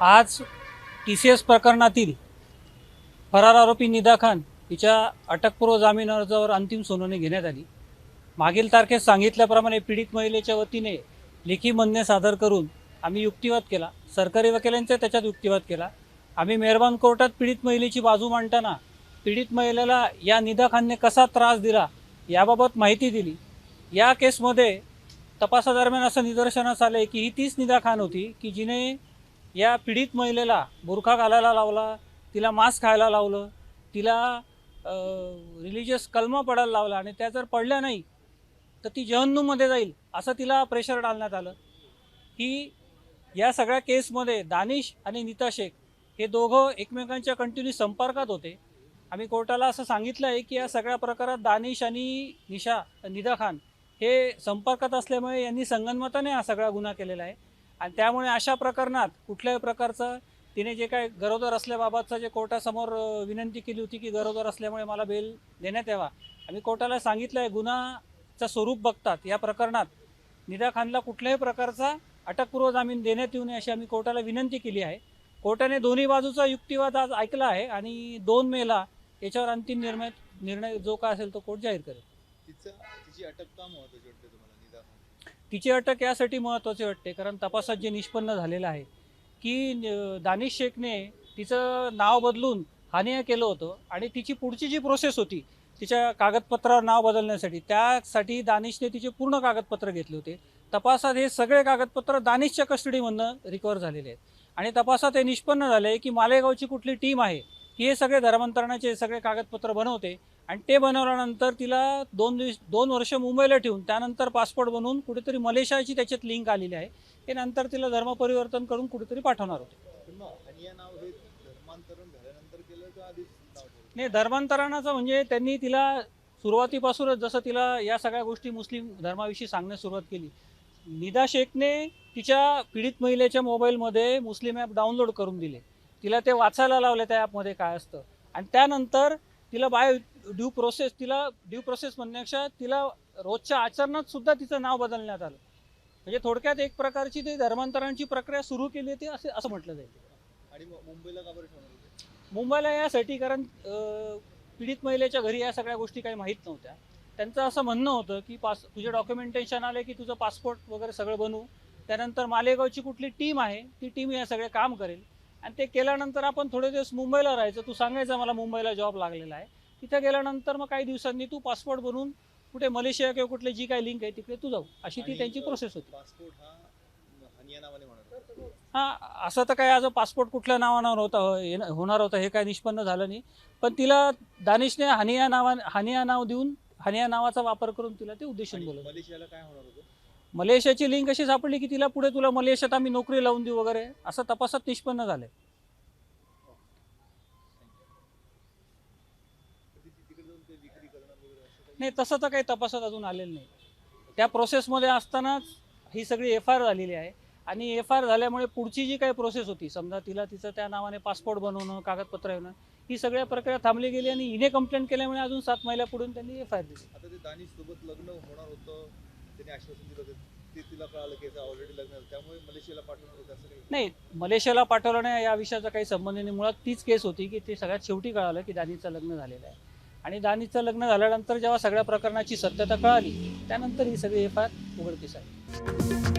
आज TCS प्रकरणातील फरार आरोपी निदा खान हिच्या अटकपूर्व जामीन अर्जावर अंतिम सुनावणी घेण्यात आली। मागील तारखेत सांगितल्याप्रमाणे पीडित महिलेच्या वतीने लेखी म्हणणे सादर करून आम्ही युक्तिवाद केला। सरकारी वकिलांचा त्याच्यात युक्तिवाद केला। आम्ही मेहरबान कोर्टात पीडित महिलेची बाजू मांडताना पीडित महिलेला या निदा खानने कसा त्रास दिला याबाबत माहिती दिली। या केसमध्ये तपासादरम्यान असं निदर्शनास आले की ही तीच निदा खान होती की जिने या पीडित महिलेला बुरखा घालायला लावला, तिला मास्क खायला लावलं, तिला रिलिजियस कलमा पडायला लावला आणि त्या जर पडल्या नाही तर ती जहन्नुममध्ये जाईल असं तिला प्रेशर डालण्यात आलं। ही या सगळ्या केसमध्ये दानिश आणि नीता शेख हे दोघं एकमेकांच्या कंटिन्यू संपर्कात होते। आम्ही कोर्टाला असं सांगितलं आहे की या सगळ्या प्रकारात दानिश आणि निदा खान हे संपर्कात असल्यामुळे यांनी संगनमताने हा सगळा गुन्हा केलेला आहे आणि त्यामुळे अशा प्रकरणात कुठल्याही प्रकारचं तिने जे काय गरोदर असल्याबाबतचं जे कोर्टासमोर विनंती केली होती की गरोदर असल्यामुळे मला बेल देण्यात यावा, आम्ही कोर्टाला सांगितलं आहे गुन्हाचं स्वरूप बघतात या प्रकरणात निदा खानला कुठल्याही प्रकारचा अटकपूर्व जामीन देण्यात येऊ नये अशी आम्ही कोर्टाला विनंती केली आहे। कोर्टाने दोन्ही बाजूचा युक्तिवाद आज ऐकला आहे आणि 2 मेला याच्यावर अंतिम निर्णय जो काय असेल तो कोर्ट जाहीर करेल। तिची अटक का महत्त्वाची वाटते तुम्हाला निदा खान? तिची अटक यासाठी महत्त्वाची वाटते कारण तपासात जे निष्पन्न झालेलं आहे की दानिश शेखने तिचं नाव बदलून हानिया केलं होतं आणि तिची पुढची जी प्रोसेस होती तिच्या कागदपत्रावर नाव बदलण्यासाठी त्यासाठी दानिशने तिचे पूर्ण कागदपत्र घेतले होते। तपासात हे सगळे कागदपत्र दानिशच्या कस्टडीमधनं रिकवर झालेले आहेत आणि तपासात हे निष्पन्न झाले की मालेगावची कुठली टीम आहे की हे सगळे धर्मांतरणाचे सगळे कागदपत्र बनवते आणि ते बनवल्यानंतर तिला 2 वर्ष मुंबईला ठेवून त्यानंतर पासपोर्ट बनवून कुठेतरी मलेशियाची त्याच्यात लिंक आलेली आहे हे नंतर तिला धर्म परिवर्तन करून कुठेतरी पाठवणार होते। नाही, धर्मांतरणाचं म्हणजे त्यांनी तिला सुरुवातीपासूनच जसं तिला या सगळ्या गोष्टी मुस्लिम धर्माविषयी सांगण्यास सुरुवात केली। निदा शेखने तिच्या पीडित महिलेच्या मोबाईलमध्ये मुस्लिम ॲप डाउनलोड करून दिले, तिला ते वाचायला लावले त्या ॲपमध्ये काय असतं आणि त्यानंतर तिला ड्यू प्रोसेस म्हणण्यापेक्षा तिला रोजच्या आचरणात सुद्धा तिचं नाव बदलण्यात आलं। म्हणजे थोडक्यात एक प्रकारची ती धर्मांतरणाची प्रक्रिया सुरू केली होती असं म्हटलं जाईल। आणि मुंबईला का बरं ठेवणार होते? मुंबईला यासाठी कारण पीडित महिलेच्या घरी या सगळ्या गोष्टी काही माहीत नव्हत्या। त्यांचं असं म्हणणं होतं की तुझे डॉक्युमेंटेशन आले की तुझं पासपोर्ट वगैरे सगळं बनवू, त्यानंतर मालेगावची कुठली टीम आहे ती टीम या सगळे काम करेल आणि ते केल्यानंतर आपण थोडे दिवस मुंबईला राहायचं। तू सांगायचं मला मुंबईला जॉब लागलेला आहे, तिथे गेल्यानंतर मग काही दिवसांनी तू पासपोर्ट बनवून कुठे मलेशिया किंवा कुठली जी काही लिंक आहे तिकडे तू जाऊ, अशी ती त्यांची प्रोसेस होती। पासपोर्ट हा हानिया नावाने म्हणत हां, असं तर काय आज पासपोर्ट कुठल्या नावानं होणार होता हे काय निष्पन्न झालं नाही, पण तिला दानिशने हानिया नाव देऊन हानिया नावाचा वापर करून तिला ते उद्देशून बोलवलं। मलेशियाला काय होणार होतं? मलेशियाची लिंक अशी सापडली की तिला पुढे तुला मलेशियात आम्ही नोकरी लावून देऊ वगैरे असं तपासात निष्पन्न झालंय। नाही, तसं तर काही तपासात अजून आलेलं नाही। त्या प्रोसेसमध्ये असतानाच ही सगळी FIR झालेली आहे आणि FIR झाल्यामुळे पुढची जी काही प्रोसेस होती, समजा तिचं त्या नावाने पासपोर्ट बनवणं, कागदपत्र येणं, ही सगळ्या प्रक्रिया थांबली गेली आणि हिने कंप्लेंट केल्यामुळे अजून 7 महिला पुढून त्यांनी FIR दिली। आता ते दानिश सोबत लग्न होणार होतं, त्याने आश्वासन दिलं होतं, ते तिला कळालं की ऑलरेडी लग्न झालं, त्यामुळे मलेशियाला पाठवणार होतं असं काही? नाही, मलेशियाला पाठवलं नाही या विषयाचा काही संबंध नाही। मुळात तीच केस होती की ते सगळ्यात शेवटी कळालं की दानिशचं लग्न झालेलं आहे आणि दानिशचं लग्न झाल्यानंतर जेव्हा सगळ्या प्रकरणाची सत्यता कळाली त्यानंतर ही सगळी FIR उघडकीस आली।